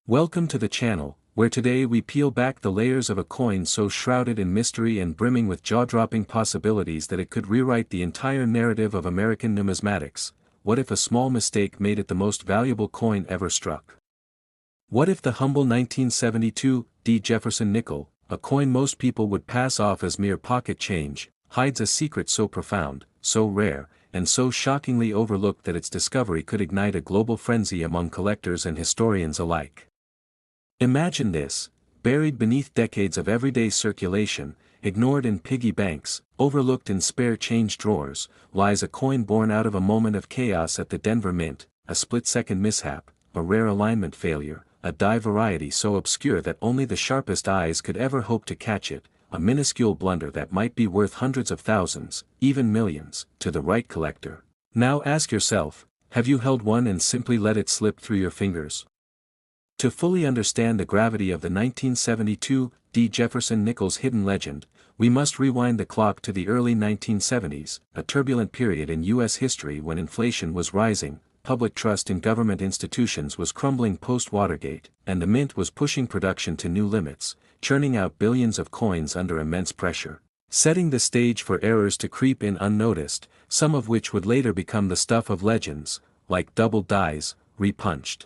Welcome to the channel, where today we peel back the layers of a coin so shrouded in mystery and brimming with jaw-dropping possibilities that it could rewrite the entire narrative of American numismatics. What if a small mistake made it the most valuable coin ever struck? What if the humble 1972 Jefferson Nickel, a coin most people would pass off as mere pocket change, hides a secret so profound, so rare, and so shockingly overlooked that its discovery could ignite a global frenzy among collectors and historians alike? Imagine this: buried beneath decades of everyday circulation, ignored in piggy banks, overlooked in spare change drawers, lies a coin born out of a moment of chaos at the Denver Mint, a split-second mishap, a rare alignment failure, a die variety so obscure that only the sharpest eyes could ever hope to catch it, a minuscule blunder that might be worth hundreds of thousands, even millions, to the right collector. Now ask yourself, have you held one and simply let it slip through your fingers? To fully understand the gravity of the 1972 Jefferson Nickel's hidden legend, we must rewind the clock to the early 1970s, a turbulent period in U.S. history when inflation was rising, public trust in government institutions was crumbling post-Watergate, and the mint was pushing production to new limits, churning out billions of coins under immense pressure, setting the stage for errors to creep in unnoticed, some of which would later become the stuff of legends, like double dies, repunched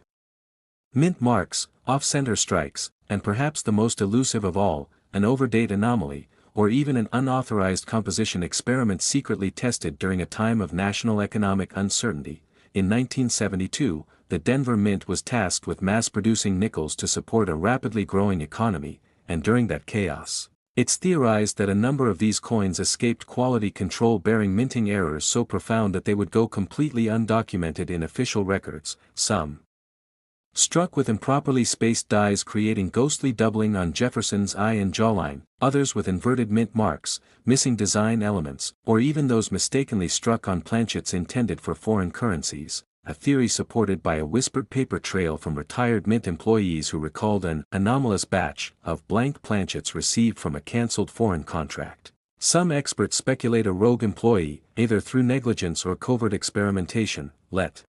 mint marks, off-center strikes, and perhaps the most elusive of all, an overdate anomaly, or even an unauthorized composition experiment secretly tested during a time of national economic uncertainty. In 1972, the Denver Mint was tasked with mass-producing nickels to support a rapidly growing economy, and during that chaos, it's theorized that a number of these coins escaped quality control, bearing minting errors so profound that they would go completely undocumented in official records. Some struck with improperly spaced dies creating ghostly doubling on Jefferson's eye and jawline, others with inverted mint marks, missing design elements, or even those mistakenly struck on planchets intended for foreign currencies, a theory supported by a whispered paper trail from retired mint employees who recalled an anomalous batch of blank planchets received from a cancelled foreign contract. Some experts speculate a rogue employee, either through negligence or covert experimentation, let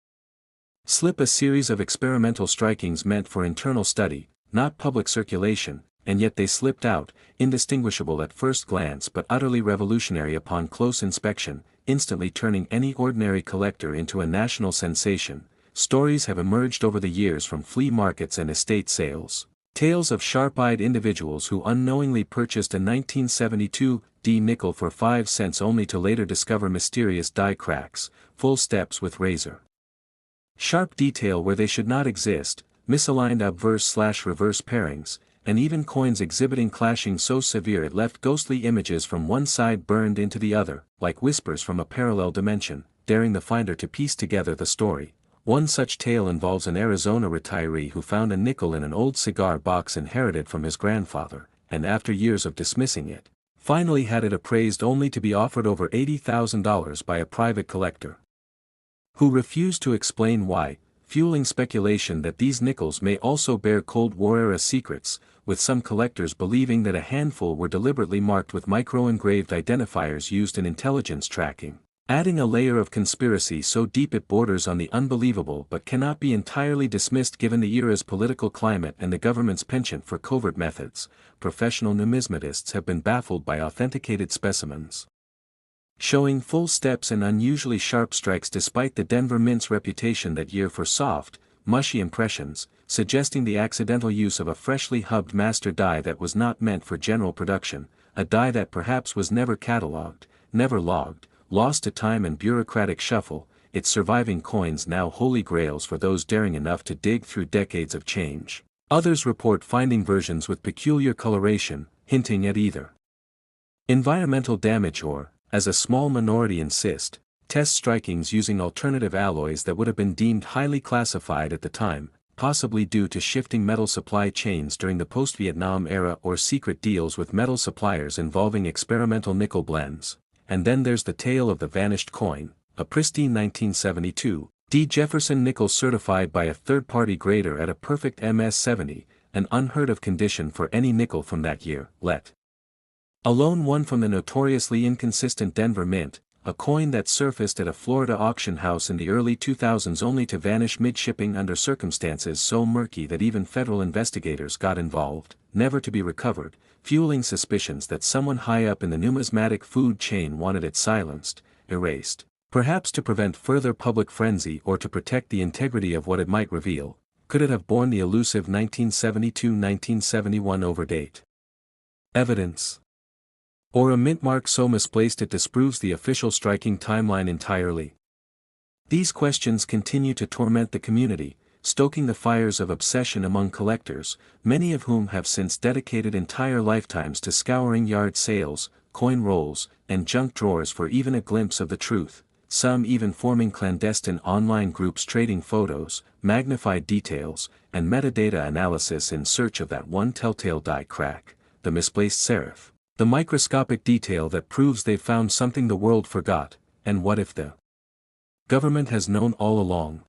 slip a series of experimental strikings meant for internal study, not public circulation, and yet they slipped out, indistinguishable at first glance but utterly revolutionary upon close inspection, instantly turning any ordinary collector into a national sensation. Stories have emerged over the years from flea markets and estate sales, tales of sharp-eyed individuals who unknowingly purchased a 1972 nickel for 5 cents only to later discover mysterious die cracks, full steps with razor sharp detail where they should not exist, misaligned obverse/reverse pairings, and even coins exhibiting clashing so severe it left ghostly images from one side burned into the other, like whispers from a parallel dimension, daring the finder to piece together the story. One such tale involves an Arizona retiree who found a nickel in an old cigar box inherited from his grandfather, and after years of dismissing it, finally had it appraised only to be offered over $80,000 by a private collector who refused to explain why, fueling speculation that these nickels may also bear Cold War-era secrets, with some collectors believing that a handful were deliberately marked with micro-engraved identifiers used in intelligence tracking, adding a layer of conspiracy so deep it borders on the unbelievable but cannot be entirely dismissed given the era's political climate and the government's penchant for covert methods. Professional numismatists have been baffled by authenticated specimens showing full steps and unusually sharp strikes despite the Denver Mint's reputation that year for soft, mushy impressions, suggesting the accidental use of a freshly hubbed master die that was not meant for general production, a die that perhaps was never catalogued, never logged, lost to time and bureaucratic shuffle, its surviving coins now holy grails for those daring enough to dig through decades of change. Others report finding versions with peculiar coloration, hinting at either environmental damage or, as a small minority insist, test strikings using alternative alloys that would have been deemed highly classified at the time, possibly due to shifting metal supply chains during the post-Vietnam era or secret deals with metal suppliers involving experimental nickel blends. And then there's the tale of the vanished coin, a pristine 1972 Jefferson Nickel certified by a third-party grader at a perfect MS-70, an unheard-of condition for any nickel from that year, let alone one from the notoriously inconsistent Denver Mint, a coin that surfaced at a Florida auction house in the early 2000s only to vanish mid-shipping under circumstances so murky that even federal investigators got involved, never to be recovered, fueling suspicions that someone high up in the numismatic food chain wanted it silenced, erased, perhaps to prevent further public frenzy or to protect the integrity of what it might reveal. Could it have borne the elusive 1972-1971 overdate evidence? Or a mint mark so misplaced it disproves the official striking timeline entirely? These questions continue to torment the community, stoking the fires of obsession among collectors, many of whom have since dedicated entire lifetimes to scouring yard sales, coin rolls, and junk drawers for even a glimpse of the truth, some even forming clandestine online groups trading photos, magnified details, and metadata analysis in search of that one telltale die crack, the misplaced serif. The microscopic detail that proves they've found something the world forgot. And what if the government has known all along?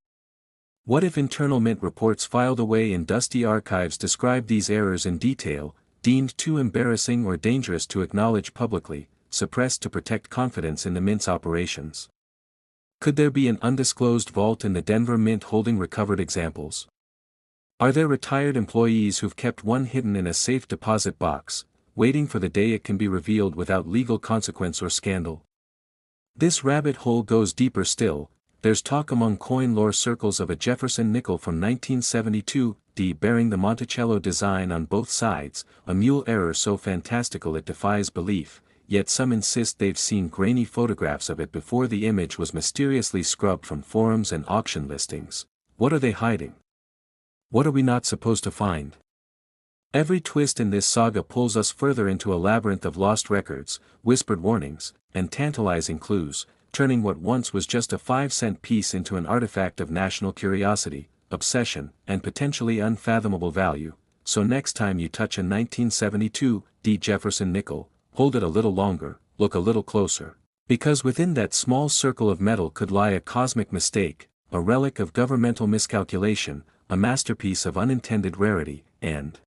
What if internal mint reports filed away in dusty archives describe these errors in detail, deemed too embarrassing or dangerous to acknowledge publicly, suppressed to protect confidence in the mint's operations? Could there be an undisclosed vault in the Denver Mint holding recovered examples? Are there retired employees who've kept one hidden in a safe deposit box, waiting for the day it can be revealed without legal consequence or scandal? This rabbit hole goes deeper still. There's talk among coin lore circles of a Jefferson Nickel from 1972, bearing the Monticello design on both sides, a mule error so fantastical it defies belief, yet some insist they've seen grainy photographs of it before the image was mysteriously scrubbed from forums and auction listings. What are they hiding? What are we not supposed to find? Every twist in this saga pulls us further into a labyrinth of lost records, whispered warnings, and tantalizing clues, turning what once was just a 5-cent piece into an artifact of national curiosity, obsession, and potentially unfathomable value. So next time you touch a 1972 Jefferson Nickel, hold it a little longer, look a little closer. Because within that small circle of metal could lie a cosmic mistake, a relic of governmental miscalculation, a masterpiece of unintended rarity, and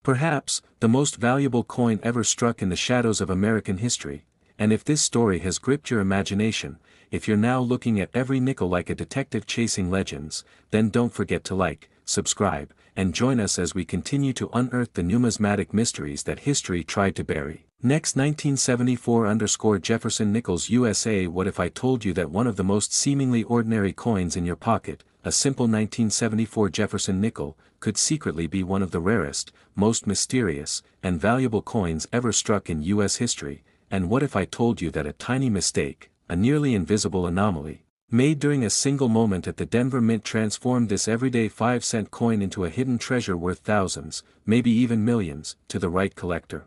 perhaps, the most valuable coin ever struck in the shadows of American history. And if this story has gripped your imagination, if you're now looking at every nickel like a detective chasing legends, then don't forget to like, subscribe, and join us as we continue to unearth the numismatic mysteries that history tried to bury. Next 1974 Jefferson Nickels USA. What if I told you that one of the most seemingly ordinary coins in your pocket, a simple 1974 Jefferson Nickel, could secretly be one of the rarest, most mysterious, and valuable coins ever struck in U.S. history? And what if I told you that a tiny mistake, a nearly invisible anomaly, made during a single moment at the Denver Mint transformed this everyday 5-cent coin into a hidden treasure worth thousands, maybe even millions, to the right collector?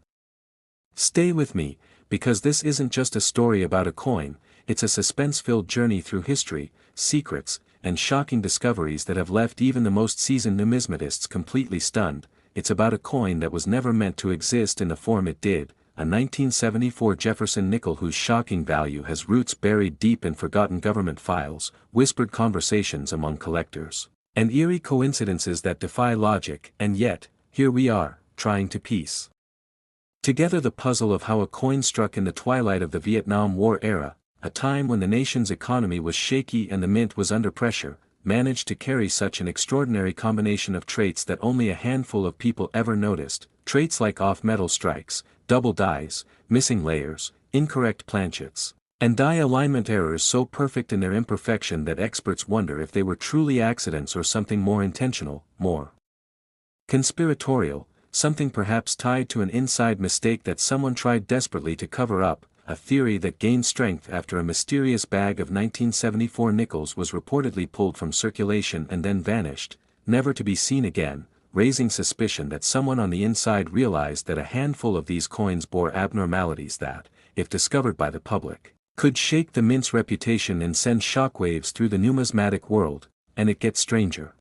Stay with me, because this isn't just a story about a coin, it's a suspense-filled journey through history, secrets, and shocking discoveries that have left even the most seasoned numismatists completely stunned. It's about a coin that was never meant to exist in the form it did, a 1974 Jefferson Nickel whose shocking value has roots buried deep in forgotten government files, whispered conversations among collectors, and eerie coincidences that defy logic. And yet, here we are, trying to piece together the puzzle of how a coin struck in the twilight of the Vietnam War era, a time when the nation's economy was shaky and the mint was under pressure, managed to carry such an extraordinary combination of traits that only a handful of people ever noticed, traits like off-metal strikes, double dies, missing layers, incorrect planchets, and die alignment errors so perfect in their imperfection that experts wonder if they were truly accidents or something more intentional, more conspiratorial, something perhaps tied to an inside mistake that someone tried desperately to cover up, a theory that gained strength after a mysterious bag of 1974 nickels was reportedly pulled from circulation and then vanished, never to be seen again, raising suspicion that someone on the inside realized that a handful of these coins bore abnormalities that, if discovered by the public, could shake the mint's reputation and send shockwaves through the numismatic world. And it gets stranger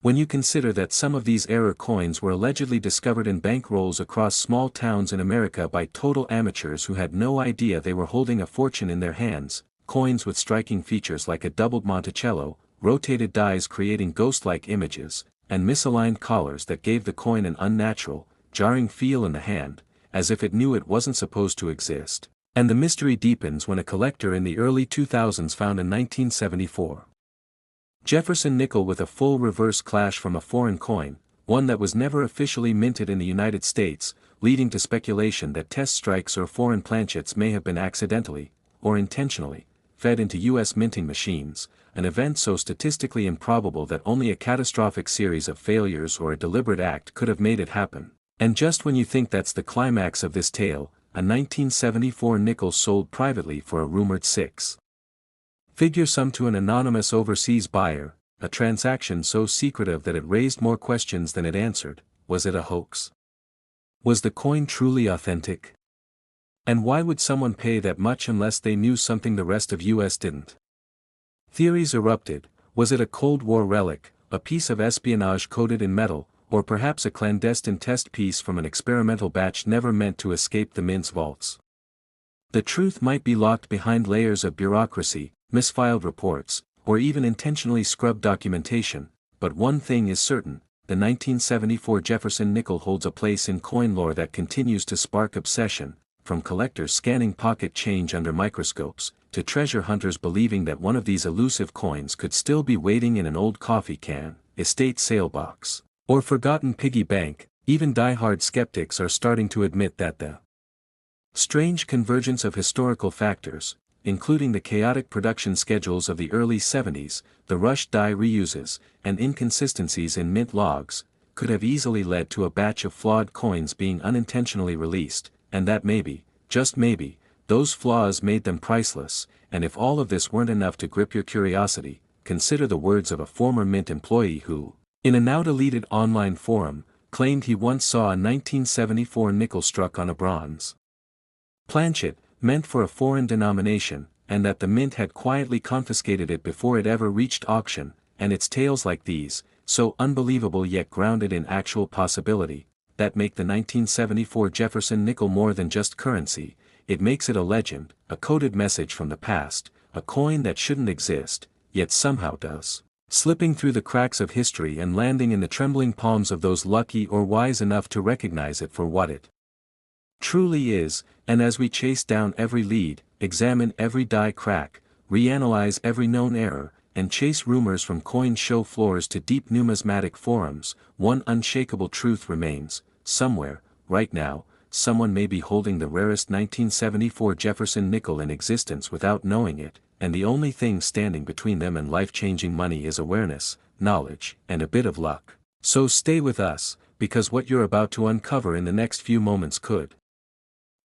when you consider that some of these error coins were allegedly discovered in bank rolls across small towns in America by total amateurs who had no idea they were holding a fortune in their hands, coins with striking features like a doubled Monticello, rotated dies creating ghost-like images, and misaligned collars that gave the coin an unnatural, jarring feel in the hand, as if it knew it wasn't supposed to exist. And the mystery deepens when a collector in the early 2000s found a 1974 Jefferson nickel with a full reverse clash from a foreign coin, one that was never officially minted in the United States, leading to speculation that test strikes or foreign planchets may have been accidentally, or intentionally, fed into U.S. minting machines, an event so statistically improbable that only a catastrophic series of failures or a deliberate act could have made it happen. And just when you think that's the climax of this tale, a 1974 nickel sold privately for a rumored six-figure sum to an anonymous overseas buyer, a transaction so secretive that it raised more questions than it answered. Was it a hoax? Was the coin truly authentic? And why would someone pay that much unless they knew something the rest of US didn't? Theories erupted. Was it a Cold War relic, a piece of espionage coated in metal, or perhaps a clandestine test piece from an experimental batch never meant to escape the mint's vaults? The truth might be locked behind layers of bureaucracy, misfiled reports, or even intentionally scrubbed documentation, but one thing is certain: the 1974 Jefferson nickel holds a place in coin lore that continues to spark obsession, from collectors scanning pocket change under microscopes, to treasure hunters believing that one of these elusive coins could still be waiting in an old coffee can, estate sale box, or forgotten piggy bank. Even die-hard skeptics are starting to admit that the strange convergence of historical factors, including the chaotic production schedules of the early 70s, the rushed die reuses, and inconsistencies in mint logs, could have easily led to a batch of flawed coins being unintentionally released, and that maybe, just maybe, those flaws made them priceless. And if all of this weren't enough to grip your curiosity, consider the words of a former mint employee who, in a now-deleted online forum, claimed he once saw a 1974 nickel struck on a bronze planchet, meant for a foreign denomination, and that the mint had quietly confiscated it before it ever reached auction. And it's tales like these, so unbelievable yet grounded in actual possibility, that make the 1974 Jefferson nickel more than just currency. It makes it a legend, a coded message from the past, a coin that shouldn't exist, yet somehow does, slipping through the cracks of history and landing in the trembling palms of those lucky or wise enough to recognize it for what it truly is. And as we chase down every lead, examine every die crack, reanalyze every known error, and chase rumors from coin show floors to deep numismatic forums, one unshakable truth remains: somewhere, right now, someone may be holding the rarest 1974 Jefferson nickel in existence without knowing it, and the only thing standing between them and life-changing money is awareness, knowledge, and a bit of luck. So stay with us, because what you're about to uncover in the next few moments could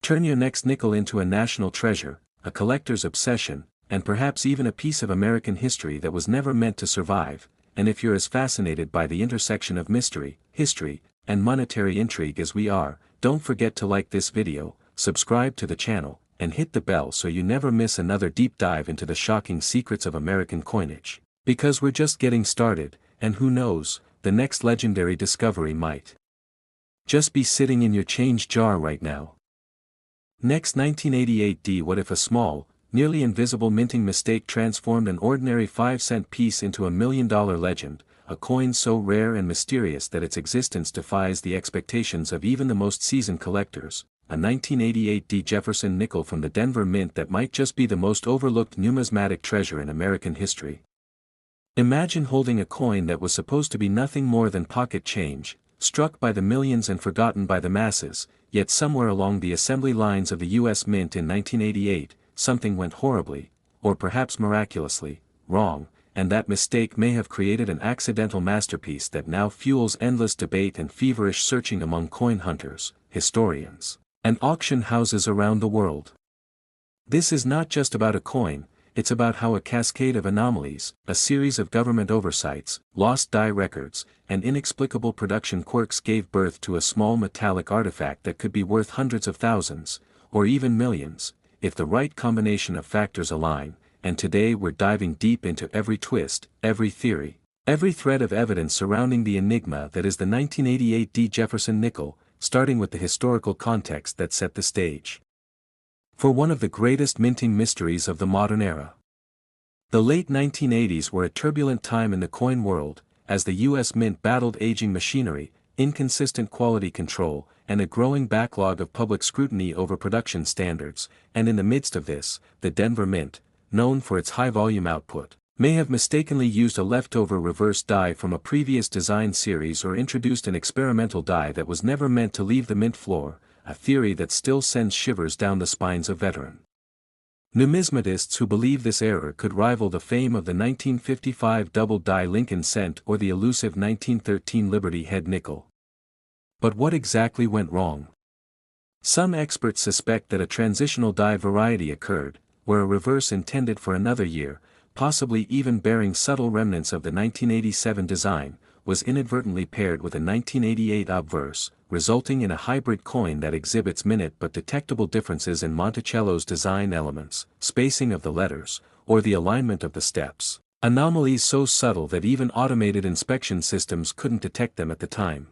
turn your next nickel into a national treasure, a collector's obsession, and perhaps even a piece of American history that was never meant to survive. And if you're as fascinated by the intersection of mystery, history, and monetary intrigue as we are, don't forget to like this video, subscribe to the channel, and hit the bell so you never miss another deep dive into the shocking secrets of American coinage. Because we're just getting started, and who knows, the next legendary discovery might just be sitting in your change jar right now. Next, 1988. What if a small, nearly invisible minting mistake transformed an ordinary 5-cent piece into $1 million legend, a coin so rare and mysterious that its existence defies the expectations of even the most seasoned collectors, a 1988 Jefferson nickel from the Denver Mint that might just be the most overlooked numismatic treasure in American history. Imagine holding a coin that was supposed to be nothing more than pocket change, struck by the millions and forgotten by the masses, yet somewhere along the assembly lines of the U.S. Mint in 1988, something went horribly, or perhaps miraculously, wrong, and that mistake may have created an accidental masterpiece that now fuels endless debate and feverish searching among coin hunters, historians, and auction houses around the world. This is not just about a coin, it's about how a cascade of anomalies, a series of government oversights, lost die records, and inexplicable production quirks gave birth to a small metallic artifact that could be worth hundreds of thousands, or even millions, if the right combination of factors align. And today we're diving deep into every twist, every theory, every thread of evidence surrounding the enigma that is the 1988 Jefferson nickel, starting with the historical context that set the stage for one of the greatest minting mysteries of the modern era. The late 1980s were a turbulent time in the coin world, as the U.S. Mint battled aging machinery, inconsistent quality control, and a growing backlog of public scrutiny over production standards, and in the midst of this, the Denver Mint, known for its high-volume output, may have mistakenly used a leftover reverse die from a previous design series or introduced an experimental die that was never meant to leave the mint floor, a theory that still sends shivers down the spines of veteran numismatists who believe this error could rival the fame of the 1955 double-die Lincoln cent or the elusive 1913 Liberty Head nickel. But what exactly went wrong? Some experts suspect that a transitional die variety occurred, where a reverse intended for another year, possibly even bearing subtle remnants of the 1987 design, was inadvertently paired with a 1988 obverse, resulting in a hybrid coin that exhibits minute but detectable differences in Monticello's design elements, spacing of the letters, or the alignment of the steps, anomalies so subtle that even automated inspection systems couldn't detect them at the time.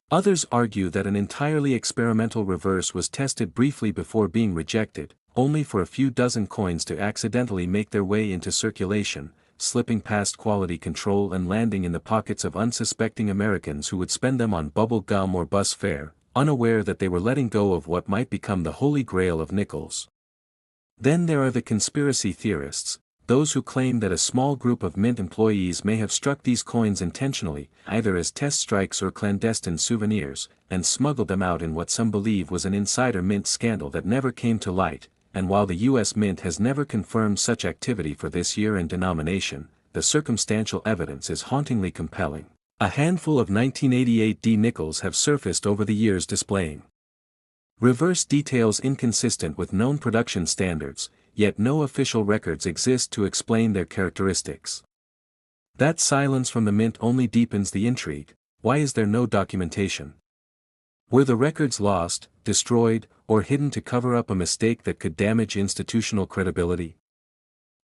Others argue that an entirely experimental reverse was tested briefly before being rejected, only for a few dozen coins to accidentally make their way into circulation, slipping past quality control and landing in the pockets of unsuspecting Americans who would spend them on bubble gum or bus fare, unaware that they were letting go of what might become the holy grail of nickels. Then there are the conspiracy theorists, those who claim that a small group of mint employees may have struck these coins intentionally, either as test strikes or clandestine souvenirs, and smuggled them out in what some believe was an insider mint scandal that never came to light. And while the U.S. Mint has never confirmed such activity for this year and denomination, the circumstantial evidence is hauntingly compelling. A handful of 1988 D nickels have surfaced over the years displaying reverse details inconsistent with known production standards, yet no official records exist to explain their characteristics. That silence from the Mint only deepens the intrigue. Why is there no documentation? Were the records lost, destroyed, or hidden to cover up a mistake that could damage institutional credibility?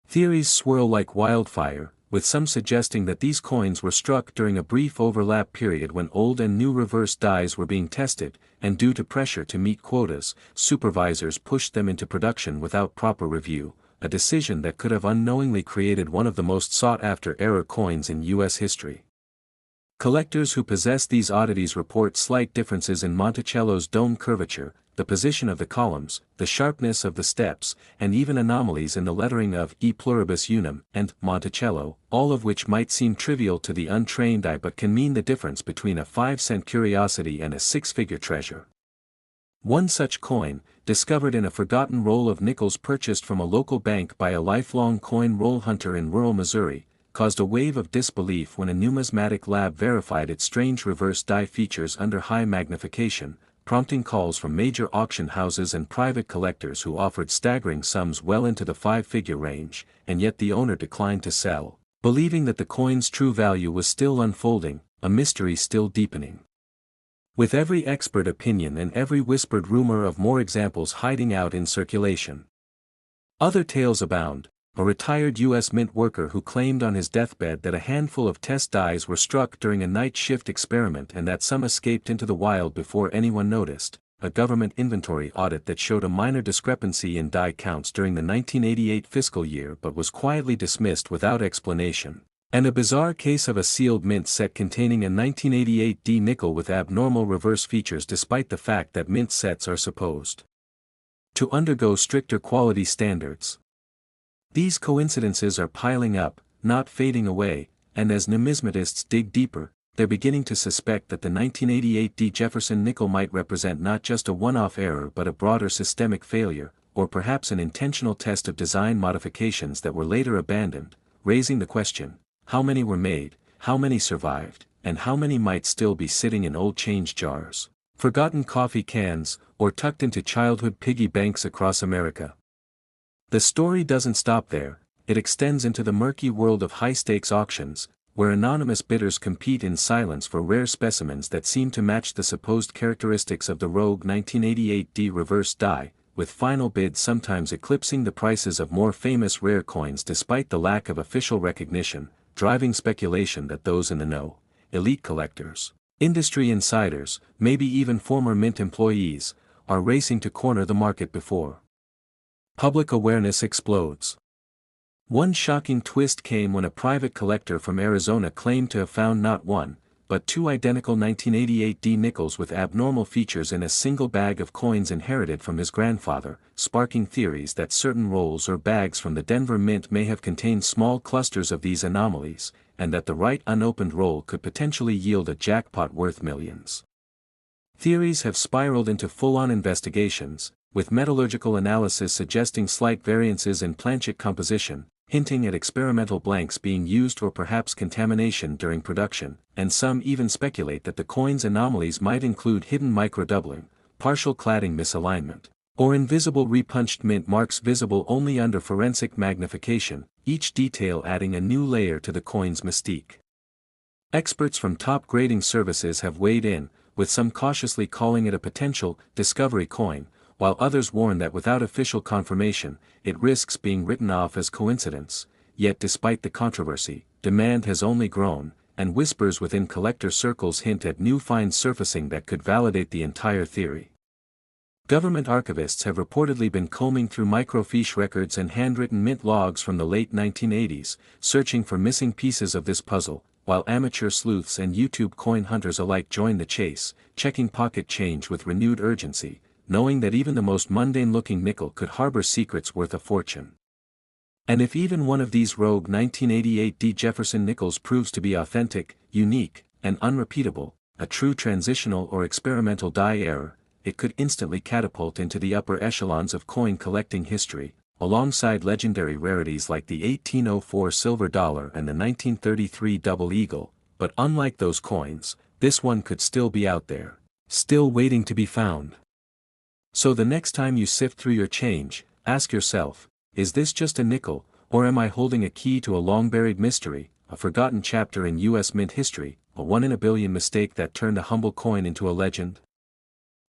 Theories swirl like wildfire, with some suggesting that these coins were struck during a brief overlap period when old and new reverse dies were being tested, and due to pressure to meet quotas, supervisors pushed them into production without proper review, a decision that could have unknowingly created one of the most sought-after error coins in U.S. history. Collectors who possess these oddities report slight differences in Monticello's dome curvature, the position of the columns, the sharpness of the steps, and even anomalies in the lettering of E pluribus unum and Monticello, all of which might seem trivial to the untrained eye but can mean the difference between a 5-cent curiosity and a 6-figure treasure. One such coin, discovered in a forgotten roll of nickels purchased from a local bank by a lifelong coin roll hunter in rural Missouri, caused a wave of disbelief when a numismatic lab verified its strange reverse die features under high magnification, prompting calls from major auction houses and private collectors who offered staggering sums well into the 5-figure range, and yet the owner declined to sell, believing that the coin's true value was still unfolding, a mystery still deepening. With every expert opinion and every whispered rumor of more examples hiding out in circulation. Other tales abound. A retired U.S. Mint worker who claimed on his deathbed that a handful of test dies were struck during a night shift experiment and that some escaped into the wild before anyone noticed, a government inventory audit that showed a minor discrepancy in die counts during the 1988 fiscal year but was quietly dismissed without explanation, and a bizarre case of a sealed mint set containing a 1988 D nickel with abnormal reverse features despite the fact that mint sets are supposed to undergo stricter quality standards. These coincidences are piling up, not fading away, and as numismatists dig deeper, they're beginning to suspect that the 1988 D Jefferson Nickel might represent not just a one-off error but a broader systemic failure, or perhaps an intentional test of design modifications that were later abandoned, raising the question, how many were made, how many survived, and how many might still be sitting in old change jars, forgotten coffee cans, or tucked into childhood piggy banks across America. The story doesn't stop there, it extends into the murky world of high-stakes auctions, where anonymous bidders compete in silence for rare specimens that seem to match the supposed characteristics of the rogue 1988 D reverse die, with final bids sometimes eclipsing the prices of more famous rare coins despite the lack of official recognition, driving speculation that those in the know, elite collectors, industry insiders, maybe even former Mint employees, are racing to corner the market before public awareness explodes. One shocking twist came when a private collector from Arizona claimed to have found not one, but two identical 1988 D nickels with abnormal features in a single bag of coins inherited from his grandfather, sparking theories that certain rolls or bags from the Denver Mint may have contained small clusters of these anomalies, and that the right unopened roll could potentially yield a jackpot worth millions. Theories have spiraled into full-on investigations, with metallurgical analysis suggesting slight variances in planchet composition, hinting at experimental blanks being used or perhaps contamination during production, and some even speculate that the coin's anomalies might include hidden microdoubling, partial cladding misalignment, or invisible repunched mint marks visible only under forensic magnification, each detail adding a new layer to the coin's mystique. Experts from top grading services have weighed in, with some cautiously calling it a potential discovery coin, while others warn that without official confirmation, it risks being written off as coincidence. Yet despite the controversy, demand has only grown, and whispers within collector circles hint at new finds surfacing that could validate the entire theory. Government archivists have reportedly been combing through microfiche records and handwritten mint logs from the late 1980s, searching for missing pieces of this puzzle, while amateur sleuths and YouTube coin hunters alike join the chase, checking pocket change with renewed urgency, knowing that even the most mundane-looking nickel could harbor secrets worth a fortune. And if even one of these rogue 1988 D Jefferson nickels proves to be authentic, unique, and unrepeatable, a true transitional or experimental die error, it could instantly catapult into the upper echelons of coin collecting history, alongside legendary rarities like the 1804 silver dollar and the 1933 double eagle. But unlike those coins, this one could still be out there, still waiting to be found. So the next time you sift through your change, ask yourself, is this just a nickel, or am I holding a key to a long-buried mystery, a forgotten chapter in U.S. mint history, a one-in-a-billion mistake that turned a humble coin into a legend?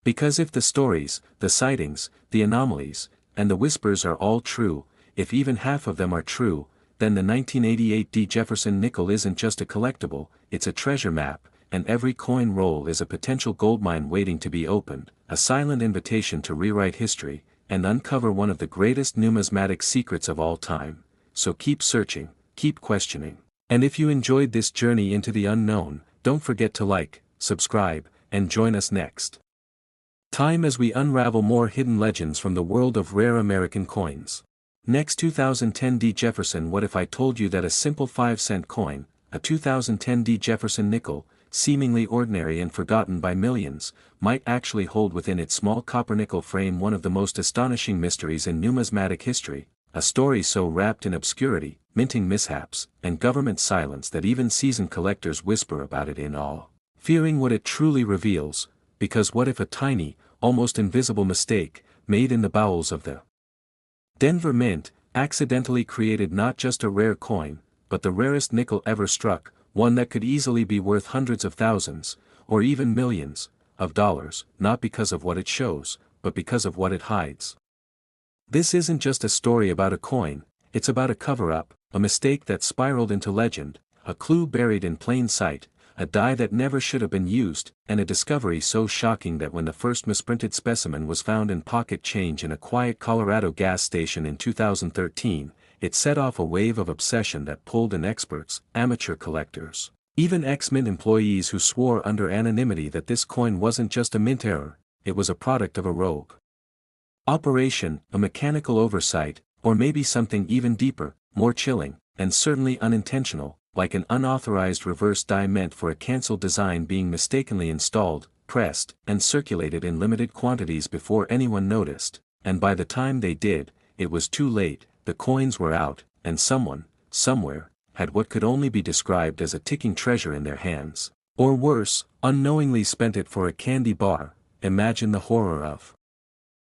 Because if the stories, the sightings, the anomalies, and the whispers are all true, if even half of them are true, then the 1988 D Jefferson nickel isn't just a collectible, it's a treasure map, and every coin roll is a potential goldmine waiting to be opened, a silent invitation to rewrite history, and uncover one of the greatest numismatic secrets of all time. So keep searching, keep questioning. And if you enjoyed this journey into the unknown, don't forget to like, subscribe, and join us next time as we unravel more hidden legends from the world of rare American coins. Next 2010 D Jefferson. What if I told you that a simple 5-cent coin, a 2010 D Jefferson nickel, seemingly ordinary and forgotten by millions, might actually hold within its small copper-nickel frame one of the most astonishing mysteries in numismatic history, a story so wrapped in obscurity, minting mishaps, and government silence that even seasoned collectors whisper about it in awe, fearing what it truly reveals. Because what if a tiny, almost invisible mistake, made in the bowels of the Denver Mint, accidentally created not just a rare coin, but the rarest nickel ever struck, one that could easily be worth hundreds of thousands, or even millions, of dollars, not because of what it shows, but because of what it hides. This isn't just a story about a coin, it's about a cover-up, a mistake that spiraled into legend, a clue buried in plain sight, a die that never should have been used, and a discovery so shocking that when the first misprinted specimen was found in pocket change in a quiet Colorado gas station in 2013, it set off a wave of obsession that pulled in experts, amateur collectors, even ex-mint employees who swore under anonymity that this coin wasn't just a mint error, it was a product of a rogue operation, a mechanical oversight, or maybe something even deeper, more chilling, and certainly unintentional, like an unauthorized reverse die meant for a cancelled design being mistakenly installed, pressed, and circulated in limited quantities before anyone noticed, and by the time they did, it was too late, the coins were out, and someone, somewhere, had what could only be described as a ticking treasure in their hands, or worse, unknowingly spent it for a candy bar. Imagine the horror of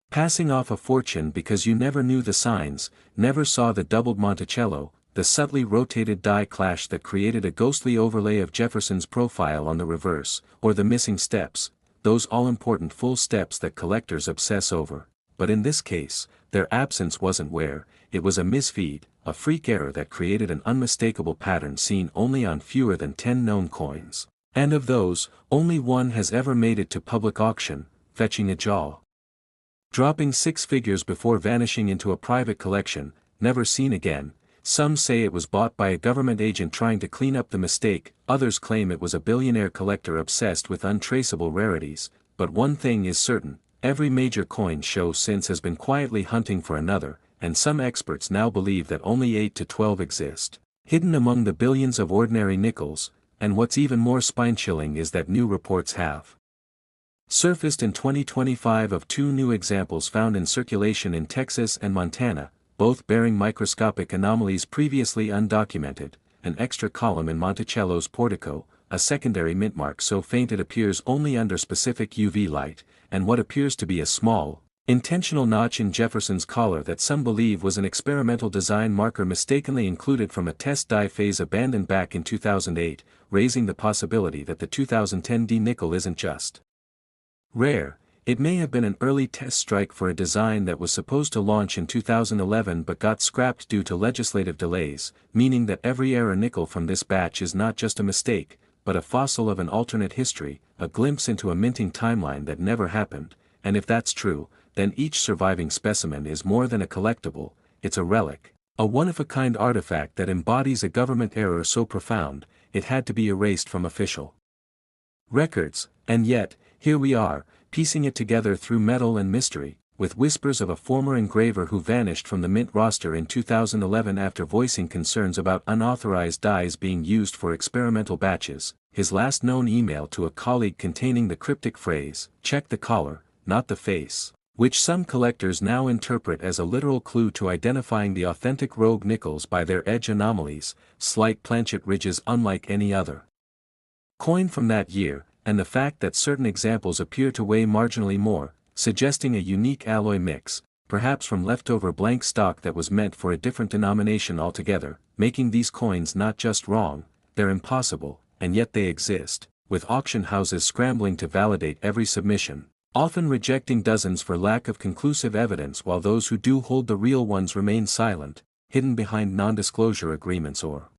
passing off a fortune because you never knew the signs, never saw the doubled Monticello, the subtly rotated die clash that created a ghostly overlay of Jefferson's profile on the reverse, or the missing steps, those all-important full steps that collectors obsess over. But in this case, their absence wasn't wear, it was a misfeed, a freak error that created an unmistakable pattern seen only on fewer than 10 known coins. And of those, only one has ever made it to public auction, fetching a jaw-dropping 6 figures before vanishing into a private collection, never seen again, Some say it was bought by a government agent trying to clean up the mistake, others claim it was a billionaire collector obsessed with untraceable rarities, but one thing is certain, every major coin show since has been quietly hunting for another, and some experts now believe that only 8 to 12 exist, hidden among the billions of ordinary nickels, and what's even more spine-chilling is that new reports have surfaced in 2025 of 2 new examples found in circulation in Texas and Montana, both bearing microscopic anomalies previously undocumented, an extra column in Monticello's portico, a secondary mint mark so faint it appears only under specific UV light, and what appears to be a small, intentional notch in Jefferson's collar that some believe was an experimental design marker mistakenly included from a test die phase abandoned back in 2008, raising the possibility that the 2010 D nickel isn't just rare. It may have been an early test strike for a design that was supposed to launch in 2011 but got scrapped due to legislative delays, meaning that every error nickel from this batch is not just a mistake, but a fossil of an alternate history, a glimpse into a minting timeline that never happened, and if that's true, then each surviving specimen is more than a collectible, it's a relic, a one-of-a-kind artifact that embodies a government error so profound, it had to be erased from official records, and yet, here we are, piecing it together through metal and mystery, with whispers of a former engraver who vanished from the mint roster in 2011 after voicing concerns about unauthorized dies being used for experimental batches, his last known email to a colleague containing the cryptic phrase, "Check the collar, not the face," which some collectors now interpret as a literal clue to identifying the authentic rogue nickels by their edge anomalies, slight planchet ridges unlike any other coin from that year, and the fact that certain examples appear to weigh marginally more, suggesting a unique alloy mix, perhaps from leftover blank stock that was meant for a different denomination altogether, making these coins not just wrong, they're impossible, and yet they exist, with auction houses scrambling to validate every submission, often rejecting dozens for lack of conclusive evidence while those who do hold the real ones remain silent, hidden behind non-disclosure agreements or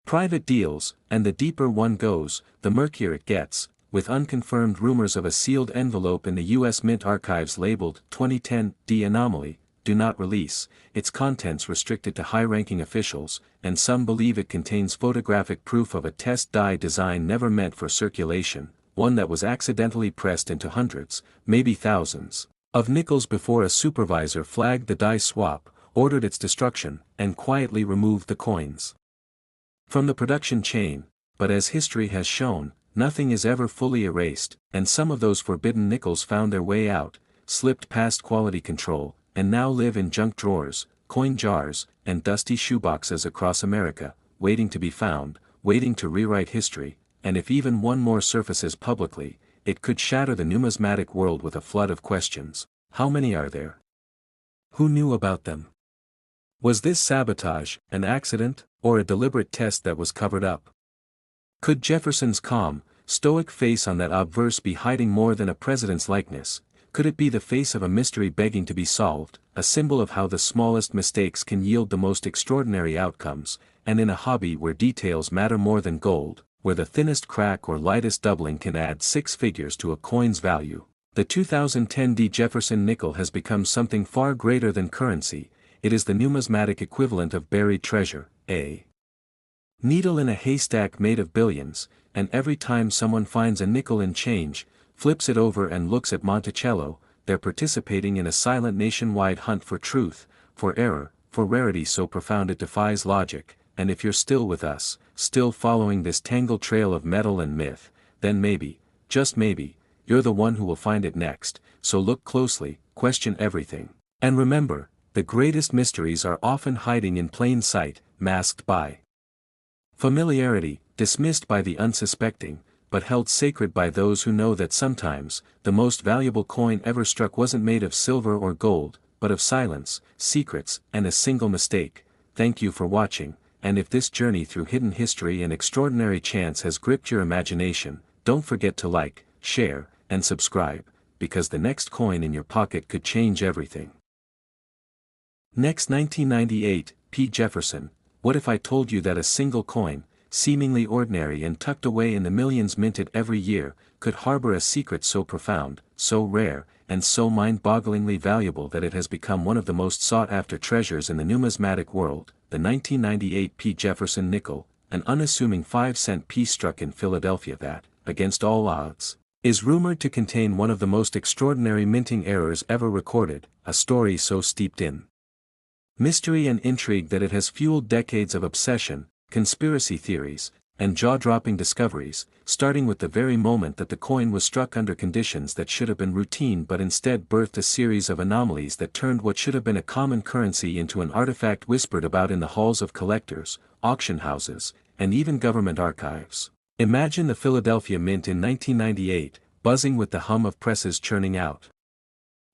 private deals, and the deeper one goes, the murkier it gets, with unconfirmed rumors of a sealed envelope in the U.S. Mint archives labeled 2010 D anomaly, do not release, its contents restricted to high-ranking officials, and some believe it contains photographic proof of a test die design never meant for circulation, one that was accidentally pressed into hundreds, maybe thousands, of nickels before a supervisor flagged the die swap, ordered its destruction, and quietly removed the coins from the production chain, but as history has shown, nothing is ever fully erased, and some of those forbidden nickels found their way out, slipped past quality control, and now live in junk drawers, coin jars, and dusty shoeboxes across America, waiting to be found, waiting to rewrite history, and if even one more surfaces publicly, it could shatter the numismatic world with a flood of questions. How many are there? Who knew about them? Was this sabotage, an accident, or a deliberate test that was covered up? Could Jefferson's calm, stoic face on that obverse be hiding more than a president's likeness? Could it be the face of a mystery begging to be solved, a symbol of how the smallest mistakes can yield the most extraordinary outcomes, and in a hobby where details matter more than gold, where the thinnest crack or lightest doubling can add 6 figures to a coin's value, the 2010 D Jefferson nickel has become something far greater than currency. It is the numismatic equivalent of buried treasure, a needle in a haystack made of billions, and every time someone finds a nickel in change, flips it over and looks at Monticello, they're participating in a silent nationwide hunt for truth, for error, for rarity so profound it defies logic, and if you're still with us, still following this tangled trail of metal and myth, then maybe, just maybe, you're the one who will find it next, so look closely, question everything, and remember, the greatest mysteries are often hiding in plain sight, masked by familiarity, dismissed by the unsuspecting, but held sacred by those who know that sometimes, the most valuable coin ever struck wasn't made of silver or gold, but of silence, secrets, and a single mistake. Thank you for watching, and if this journey through hidden history and extraordinary chance has gripped your imagination, don't forget to like, share, and subscribe, because the next coin in your pocket could change everything. Next 1998, P. Jefferson, what if I told you that a single coin, seemingly ordinary and tucked away in the millions minted every year, could harbor a secret so profound, so rare, and so mind-bogglingly valuable that it has become one of the most sought-after treasures in the numismatic world, the 1998 P. Jefferson Nickel, an unassuming 5-cent piece struck in Philadelphia that, against all odds, is rumored to contain one of the most extraordinary minting errors ever recorded, a story so steeped in mystery and intrigue that it has fueled decades of obsession, conspiracy theories, and jaw-dropping discoveries, starting with the very moment that the coin was struck under conditions that should have been routine but instead birthed a series of anomalies that turned what should have been a common currency into an artifact whispered about in the halls of collectors, auction houses, and even government archives. Imagine the Philadelphia Mint in 1998, buzzing with the hum of presses churning out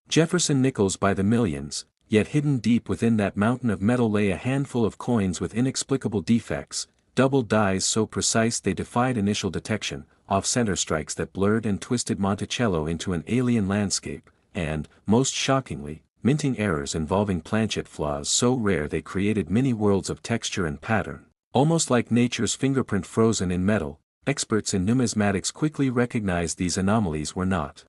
Jefferson nickels by the millions, yet hidden deep within that mountain of metal lay a handful of coins with inexplicable defects, double dies so precise they defied initial detection, off-center strikes that blurred and twisted Monticello into an alien landscape, and, most shockingly, minting errors involving planchet flaws so rare they created mini-worlds of texture and pattern, almost like nature's fingerprint frozen in metal. Experts in numismatics quickly recognized these anomalies were not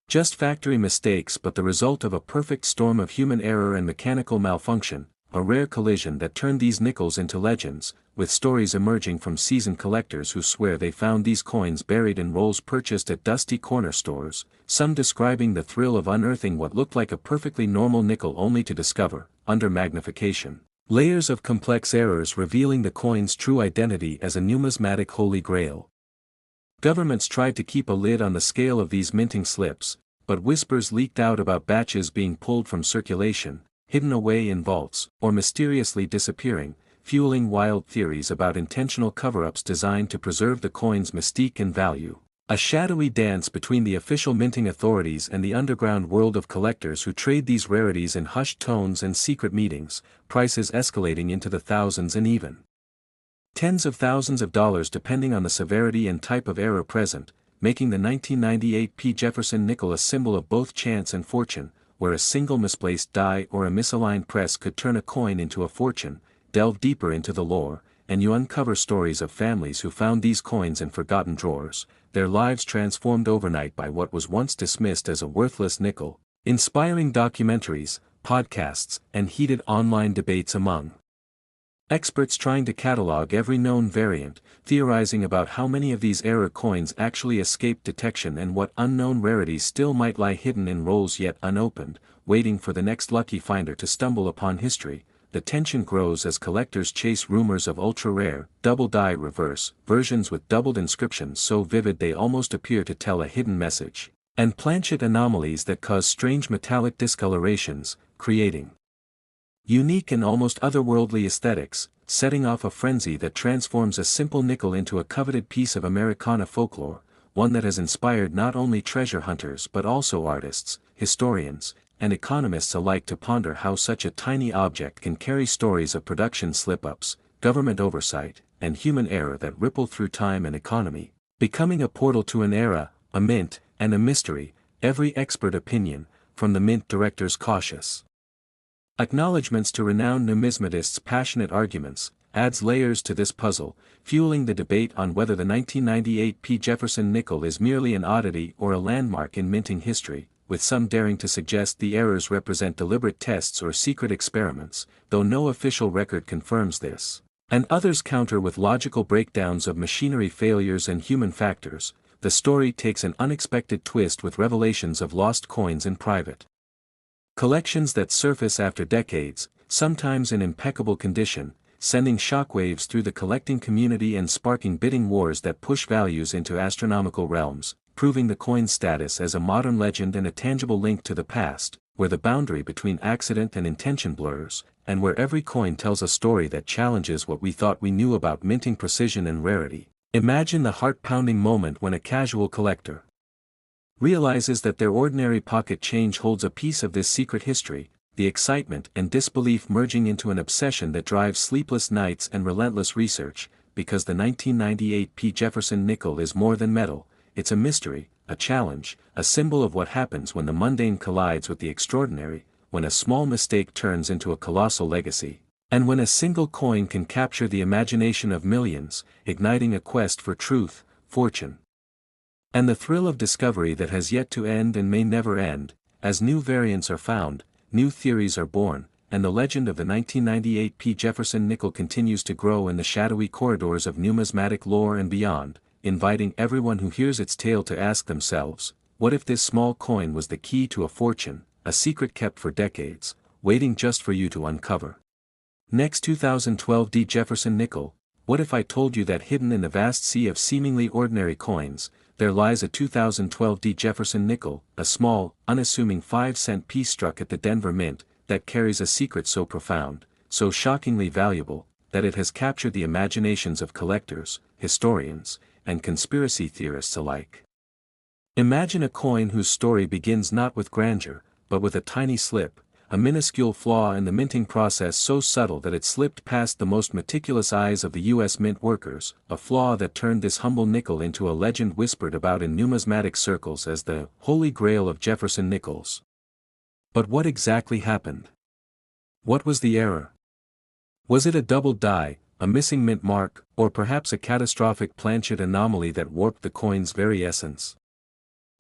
just factory mistakes but the result of a perfect storm of human error and mechanical malfunction, a rare collision that turned these nickels into legends, with stories emerging from seasoned collectors who swear they found these coins buried in rolls purchased at dusty corner stores, some describing the thrill of unearthing what looked like a perfectly normal nickel only to discover, under magnification, layers of complex errors revealing the coin's true identity as a numismatic holy grail. Governments tried to keep a lid on the scale of these minting slips, but whispers leaked out about batches being pulled from circulation, hidden away in vaults, or mysteriously disappearing, fueling wild theories about intentional cover-ups designed to preserve the coin's mystique and value. A shadowy dance between the official minting authorities and the underground world of collectors who trade these rarities in hushed tones and secret meetings, prices escalating into the thousands and even tens of thousands of dollars depending on the severity and type of error present, making the 1998 P. Jefferson Nickel a symbol of both chance and fortune, where a single misplaced die or a misaligned press could turn a coin into a fortune. Delve deeper into the lore, and you uncover stories of families who found these coins in forgotten drawers, their lives transformed overnight by what was once dismissed as a worthless nickel, inspiring documentaries, podcasts, and heated online debates among experts trying to catalog every known variant, theorizing about how many of these error coins actually escaped detection and what unknown rarities still might lie hidden in rolls yet unopened, waiting for the next lucky finder to stumble upon history. The tension grows as collectors chase rumors of ultra-rare, double-die reverse versions with doubled inscriptions so vivid they almost appear to tell a hidden message, and planchet anomalies that cause strange metallic discolorations, creating unique and almost otherworldly aesthetics, setting off a frenzy that transforms a simple nickel into a coveted piece of Americana folklore, one that has inspired not only treasure hunters but also artists, historians, and economists alike to ponder how such a tiny object can carry stories of production slip-ups, government oversight, and human error that ripple through time and economy, becoming a portal to an era, a mint, and a mystery. Every expert opinion, from the mint director's cautious acknowledgments to renowned numismatists' passionate arguments, adds layers to this puzzle, fueling the debate on whether the 1998 P. Jefferson Nickel is merely an oddity or a landmark in minting history, with some daring to suggest the errors represent deliberate tests or secret experiments, though no official record confirms this, and others counter with logical breakdowns of machinery failures and human factors. The story takes an unexpected twist with revelations of lost coins in private collections that surface after decades, sometimes in impeccable condition, sending shockwaves through the collecting community and sparking bidding wars that push values into astronomical realms, proving the coin's status as a modern legend and a tangible link to the past, where the boundary between accident and intention blurs, and where every coin tells a story that challenges what we thought we knew about minting precision and rarity. Imagine the heart-pounding moment when a casual collector realizes that their ordinary pocket change holds a piece of this secret history, the excitement and disbelief merging into an obsession that drives sleepless nights and relentless research, because the 1998 P. Jefferson Nickel is more than metal, it's a mystery, a challenge, a symbol of what happens when the mundane collides with the extraordinary, when a small mistake turns into a colossal legacy, and when a single coin can capture the imagination of millions, igniting a quest for truth, fortune, and the thrill of discovery that has yet to end and may never end. As new variants are found, new theories are born, and the legend of the 1998 Jefferson Nickel continues to grow in the shadowy corridors of numismatic lore and beyond, inviting everyone who hears its tale to ask themselves, what if this small coin was the key to a fortune, a secret kept for decades, waiting just for you to uncover? Next, 2012 Jefferson Nickel. What if I told you that hidden in the vast sea of seemingly ordinary coins, there lies a 2012 Jefferson Nickel, a small, unassuming 5-cent piece struck at the Denver Mint, that carries a secret so profound, so shockingly valuable, that it has captured the imaginations of collectors, historians, and conspiracy theorists alike. Imagine a coin whose story begins not with grandeur, but with a tiny slip, a minuscule flaw in the minting process so subtle that it slipped past the most meticulous eyes of the U.S. mint workers, a flaw that turned this humble nickel into a legend whispered about in numismatic circles as the Holy Grail of Jefferson nickels. But what exactly happened? What was the error? Was it a doubled die, a missing mint mark, or perhaps a catastrophic planchet anomaly that warped the coin's very essence?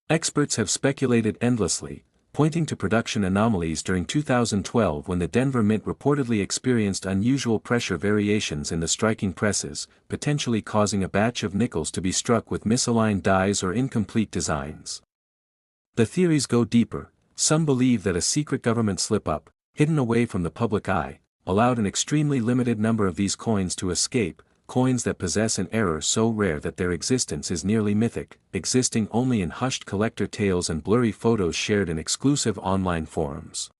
Experts have speculated endlessly, pointing to production anomalies during 2012 when the Denver Mint reportedly experienced unusual pressure variations in the striking presses, potentially causing a batch of nickels to be struck with misaligned dies or incomplete designs. The theories go deeper. Some believe that a secret government slip-up, hidden away from the public eye, allowed an extremely limited number of these coins to escape, coins that possess an error so rare that their existence is nearly mythic, existing only in hushed collector tales and blurry photos shared in exclusive online forums.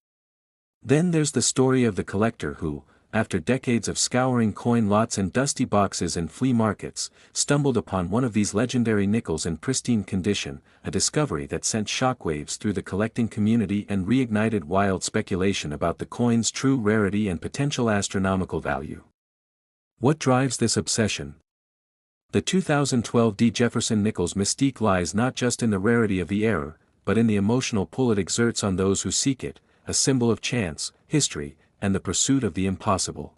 Then there's the story of the collector who, after decades of scouring coin lots and dusty boxes in flea markets, stumbled upon one of these legendary nickels in pristine condition, a discovery that sent shockwaves through the collecting community and reignited wild speculation about the coin's true rarity and potential astronomical value. What drives this obsession? The 2012 Jefferson Nickel's mystique lies not just in the rarity of the error, but in the emotional pull it exerts on those who seek it, a symbol of chance, history, and the pursuit of the impossible.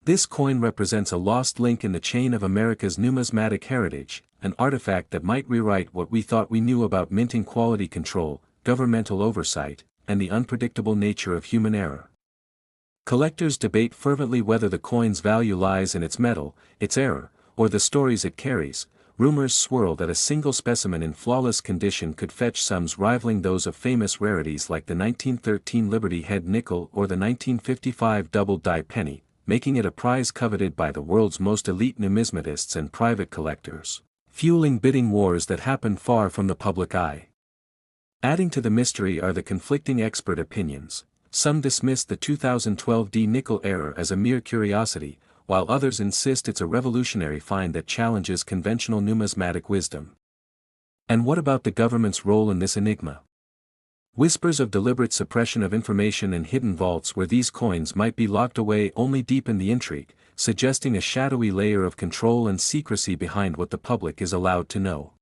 This coin represents a lost link in the chain of America's numismatic heritage, an artifact that might rewrite what we thought we knew about minting quality control, governmental oversight, and the unpredictable nature of human error. Collectors debate fervently whether the coin's value lies in its metal, its error, or the stories it carries. Rumors swirl that a single specimen in flawless condition could fetch sums rivaling those of famous rarities like the 1913 Liberty Head nickel or the 1955 double-die penny, making it a prize coveted by the world's most elite numismatists and private collectors, fueling bidding wars that happen far from the public eye. Adding to the mystery are the conflicting expert opinions. Some dismiss the 2012 nickel error as a mere curiosity, while others insist it's a revolutionary find that challenges conventional numismatic wisdom. And what about the government's role in this enigma? Whispers of deliberate suppression of information and hidden vaults where these coins might be locked away only deepen the intrigue, suggesting a shadowy layer of control and secrecy behind what the public is allowed to know.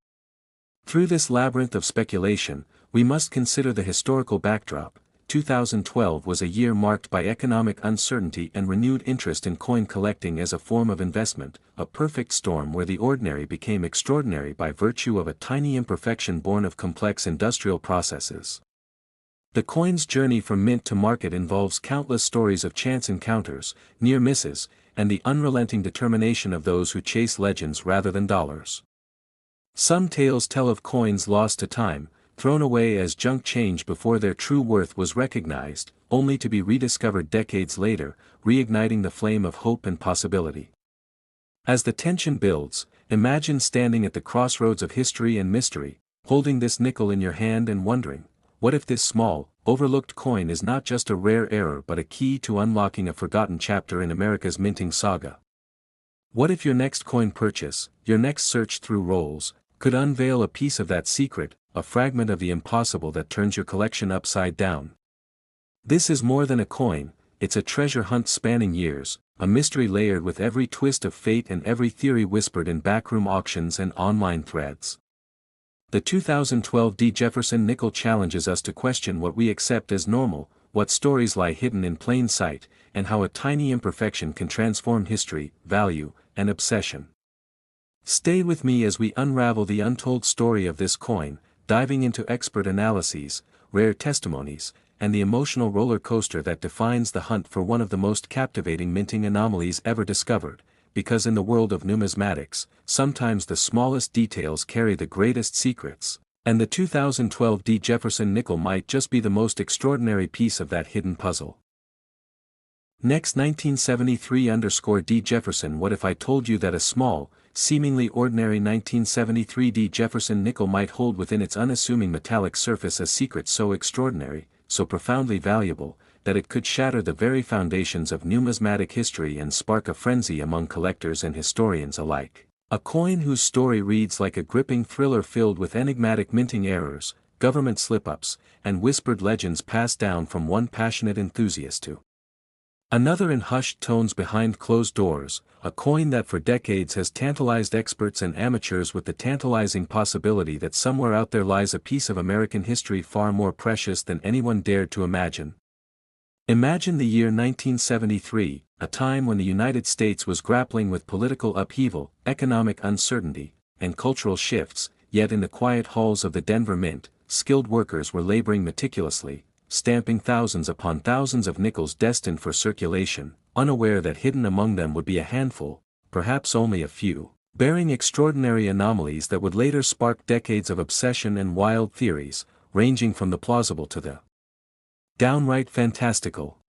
Through this labyrinth of speculation, we must consider the historical backdrop. 2012 was a year marked by economic uncertainty and renewed interest in coin collecting as a form of investment, a perfect storm where the ordinary became extraordinary by virtue of a tiny imperfection born of complex industrial processes. The coin's journey from mint to market involves countless stories of chance encounters, near misses, and the unrelenting determination of those who chase legends rather than dollars. Some tales tell of coins lost to time, thrown away as junk change before their true worth was recognized, only to be rediscovered decades later, reigniting the flame of hope and possibility. As the tension builds, imagine standing at the crossroads of history and mystery, holding this nickel in your hand and wondering, what if this small, overlooked coin is not just a rare error but a key to unlocking a forgotten chapter in America's minting saga? What if your next coin purchase, your next search through rolls, could unveil a piece of that secret, a fragment of the impossible that turns your collection upside down? This is more than a coin, it's a treasure hunt spanning years, a mystery layered with every twist of fate and every theory whispered in backroom auctions and online threads. The 2012 Jefferson Nickel challenges us to question what we accept as normal, what stories lie hidden in plain sight, and how a tiny imperfection can transform history, value, and obsession. Stay with me as we unravel the untold story of this coin, diving into expert analyses, rare testimonies, and the emotional roller coaster that defines the hunt for one of the most captivating minting anomalies ever discovered, because in the world of numismatics, sometimes the smallest details carry the greatest secrets, and the 2012 Jefferson Nickel might just be the most extraordinary piece of that hidden puzzle. Next 1973 Jefferson. What if I told you that a small, seemingly ordinary 1973 Jefferson nickel might hold within its unassuming metallic surface a secret so extraordinary, so profoundly valuable, that it could shatter the very foundations of numismatic history and spark a frenzy among collectors and historians alike? A coin whose story reads like a gripping thriller filled with enigmatic minting errors, government slip-ups, and whispered legends passed down from one passionate enthusiast to another in hushed tones behind closed doors, a coin that for decades has tantalized experts and amateurs with the tantalizing possibility that somewhere out there lies a piece of American history far more precious than anyone dared to imagine. Imagine the year 1973, a time when the United States was grappling with political upheaval, economic uncertainty, and cultural shifts, yet in the quiet halls of the Denver Mint, skilled workers were laboring meticulously, stamping thousands upon thousands of nickels destined for circulation, unaware that hidden among them would be a handful, perhaps only a few, bearing extraordinary anomalies that would later spark decades of obsession and wild theories, ranging from the plausible to the downright fantastical.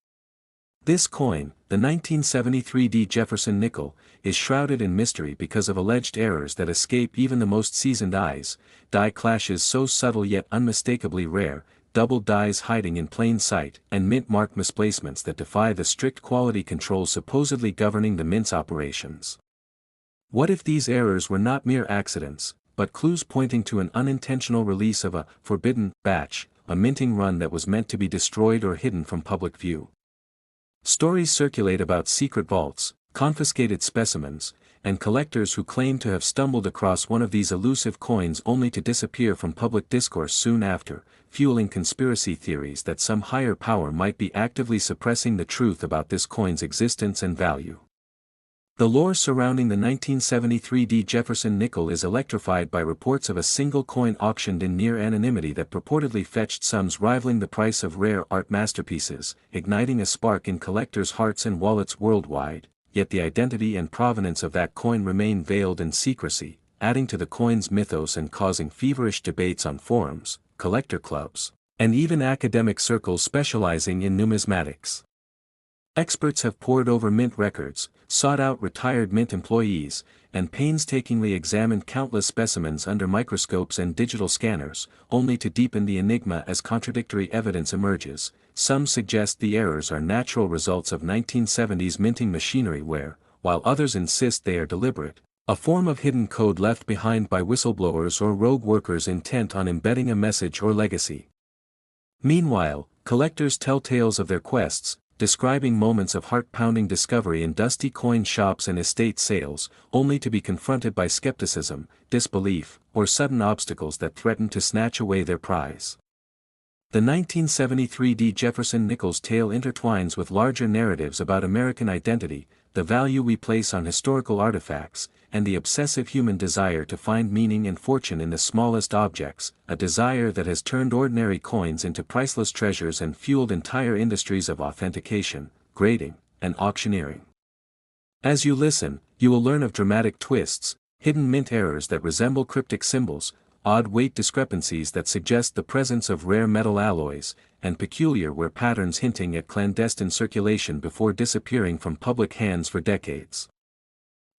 This coin, the 1973 Jefferson Nickel, is shrouded in mystery because of alleged errors that escape even the most seasoned eyes, die clashes so subtle yet unmistakably rare, double dies hiding in plain sight, and mint mark misplacements that defy the strict quality controls supposedly governing the mint's operations. What if these errors were not mere accidents, but clues pointing to an unintentional release of a forbidden batch, a minting run that was meant to be destroyed or hidden from public view? Stories circulate about secret vaults, confiscated specimens, and collectors who claim to have stumbled across one of these elusive coins only to disappear from public discourse soon after, fueling conspiracy theories that some higher power might be actively suppressing the truth about this coin's existence and value. The lore surrounding the 1973 Jefferson nickel is electrified by reports of a single coin auctioned in near anonymity that purportedly fetched sums rivaling the price of rare art masterpieces, igniting a spark in collectors' hearts and wallets worldwide. Yet the identity and provenance of that coin remain veiled in secrecy, adding to the coin's mythos and causing feverish debates on forums, collector clubs, and even academic circles specializing in numismatics. Experts have pored over mint records, sought out retired mint employees, and painstakingly examined countless specimens under microscopes and digital scanners, only to deepen the enigma as contradictory evidence emerges. Some suggest the errors are natural results of 1970s minting machinery while others insist they are deliberate, a form of hidden code left behind by whistleblowers or rogue workers intent on embedding a message or legacy. Meanwhile, collectors tell tales of their quests, describing moments of heart-pounding discovery in dusty coin shops and estate sales, only to be confronted by skepticism, disbelief, or sudden obstacles that threaten to snatch away their prize. The 1973 Jefferson Nickel's tale intertwines with larger narratives about American identity, the value we place on historical artifacts, and the obsessive human desire to find meaning and fortune in the smallest objects, a desire that has turned ordinary coins into priceless treasures and fueled entire industries of authentication, grading, and auctioneering. As you listen, you will learn of dramatic twists, hidden mint errors that resemble cryptic symbols, odd weight discrepancies that suggest the presence of rare metal alloys, and peculiar wear patterns hinting at clandestine circulation before disappearing from public hands for decades.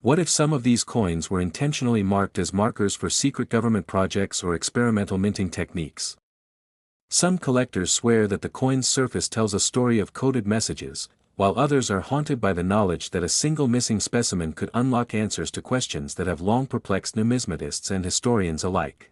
What if some of these coins were intentionally marked as markers for secret government projects or experimental minting techniques? Some collectors swear that the coin's surface tells a story of coded messages, while others are haunted by the knowledge that a single missing specimen could unlock answers to questions that have long perplexed numismatists and historians alike.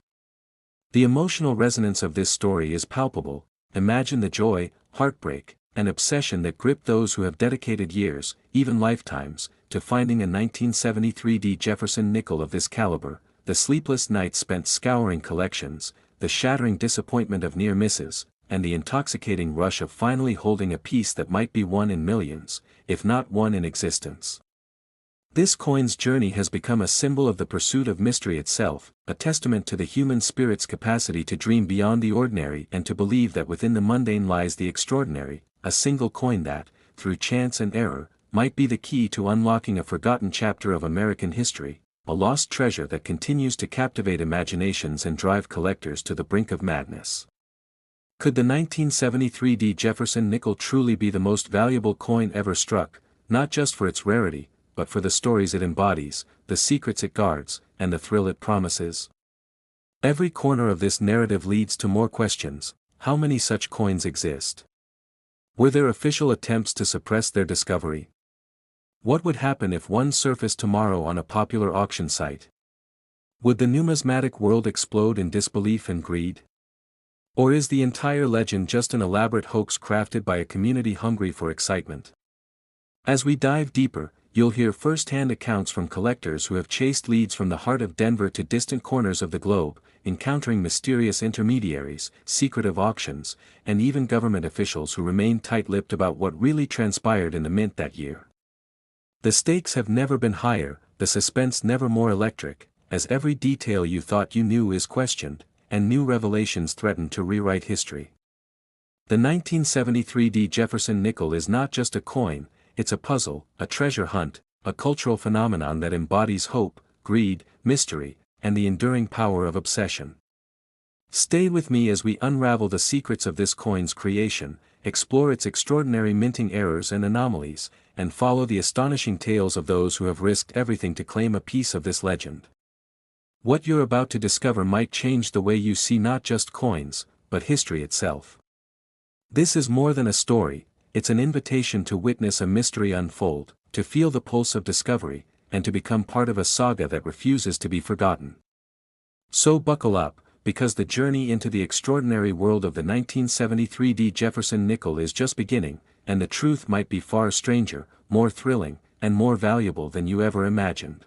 The emotional resonance of this story is palpable. Imagine the joy, heartbreak, and obsession that grip those who have dedicated years, even lifetimes, to finding a 1973 Jefferson nickel of this caliber, the sleepless nights spent scouring collections, the shattering disappointment of near misses, and the intoxicating rush of finally holding a piece that might be one in millions, if not one in existence. This coin's journey has become a symbol of the pursuit of mystery itself, a testament to the human spirit's capacity to dream beyond the ordinary and to believe that within the mundane lies the extraordinary, a single coin that, through chance and error, might be the key to unlocking a forgotten chapter of American history, a lost treasure that continues to captivate imaginations and drive collectors to the brink of madness. Could the 1973 Jefferson nickel truly be the most valuable coin ever struck, not just for its rarity, but for the stories it embodies, the secrets it guards, and the thrill it promises? Every corner of this narrative leads to more questions. How many such coins exist? Were there official attempts to suppress their discovery? What would happen if one surfaced tomorrow on a popular auction site? Would the numismatic world explode in disbelief and greed? Or is the entire legend just an elaborate hoax crafted by a community hungry for excitement? As we dive deeper, you'll hear first-hand accounts from collectors who have chased leads from the heart of Denver to distant corners of the globe, encountering mysterious intermediaries, secretive auctions, and even government officials who remain tight-lipped about what really transpired in the mint that year. The stakes have never been higher, the suspense never more electric, as every detail you thought you knew is questioned, and new revelations threaten to rewrite history. The 1973 Jefferson nickel is not just a coin, it's a puzzle, a treasure hunt, a cultural phenomenon that embodies hope, greed, mystery, and the enduring power of obsession. Stay with me as we unravel the secrets of this coin's creation, explore its extraordinary minting errors and anomalies, and follow the astonishing tales of those who have risked everything to claim a piece of this legend. What you're about to discover might change the way you see not just coins, but history itself. This is more than a story. It's an invitation to witness a mystery unfold, to feel the pulse of discovery, and to become part of a saga that refuses to be forgotten. So buckle up, because the journey into the extraordinary world of the 1973 Jefferson nickel is just beginning, and the truth might be far stranger, more thrilling, and more valuable than you ever imagined.